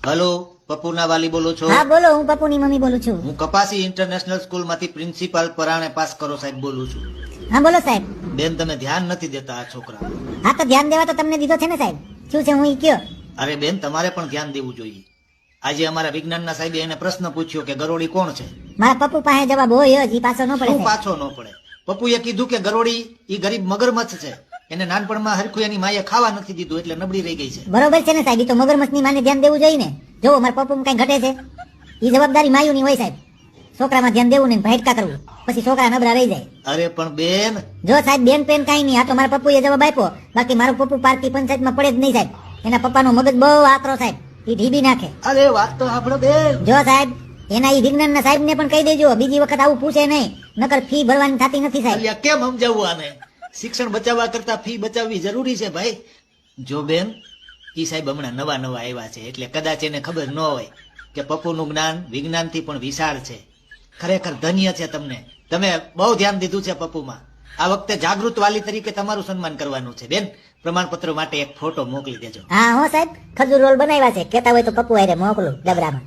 Hello, પપ્પુના વાલી બોલો છો? હા બોલો, હું પપ્પુની મમ્મી બોલું છું. હું કપાસી ઇન્ટરનેશનલ સ્કૂલમાંથી પ્રિન્સિપાલ પરાણે પાસ કરો સાહેબ બોલું છું. હા બોલો સાહેબ. બેન, તમે ધ્યાન નથી દેતા આ છોકરા. હા તો ધ્યાન દેવા તો તમને દીધો છે ને સાહેબ. શું છે હું ઈ કયો? અરે બેન, તમારે પણ ધ્યાન દેવું જોઈએ. આજે અમારા વિજ્ઞાનના સાહેબે એને પ્રશ્ન પૂછ્યો કે ગરોળી કોણ છે. મારા પપ્પુ પાસે જવાબ હોય જ, ઈ પાછો ન પડે શું સાહેબ. પાછો ન પડે? પપ્પુએ કીધું કે ગરોળી ઈ ગરીબ મગરમચ્છ છે. એને નાનપણમાં હરખું એની માએ ખાવા નથી દીધું એટલે નબળી રહી ગઈ છે. બરોબર છે ને સાહેબ, ઈ તો મગરમચ્છની માને ધ્યાન દેવું જોઈએ ને. જોવો મારા પપ્પુ કઈ ઘટે છે, ઈ જવાબદારી માયુની હોય સાહેબ. છોકરામાં ધ્યાન દેવું નહીં, ભેટકા કરવું, પછી છોકરા નબળા રહી જાય. અરે પણ બેન, જો સાહેબ બેન પેન કઈ નહીં, આ તો મારા પપ્પુએ જવાબ આપ્યો. બાકી મારું પપ્પુ પાર્ટી પંચાયતમાં પડે જ નહીં સાહેબ. એના પપ્પાનો મગજ બહુ આકરો સાહેબ, ઈ ઢીબી નાખે. અરે વાત તો સાંભળો બેન. જો સાહેબ, એના ઈ વિજ્ઞાનના સાહેબને પણ કહી દેજો, બીજી વખત આવું પૂછે નહીં, નકર ફી ભરવાની થતી નથી સાહેબ. અલ્યા કેમ સમજાવવું આને? શિક્ષણ બચાવવા કરતા ફી બચાવવી જરૂરી છે ભાઈ. જો બેન, ઈ સાહેબ હમણાં નવા આવ્યા છે એટલે કદાચ એને ખબર ન હોય કે પપ્પુનું જ્ઞાન વિજ્ઞાનથી પણ વિશાળ છે. ખરેખર ધન્ય છે તમને. તમે બહુ ધ્યાન દીધું છે પપ્પુમાં. આ વખતે જાગૃત વાલી તરીકે તમારું સન્માન કરવાનું છે બેન. પ્રમાણપત્ર માટે એક ફોટો મોકલી દેજો. હા હો સાહેબ, ખજૂર રોલ બનાવ્યા છે, કેતા હોય તો પપ્પુ હારે મોકલું ડબરામાં.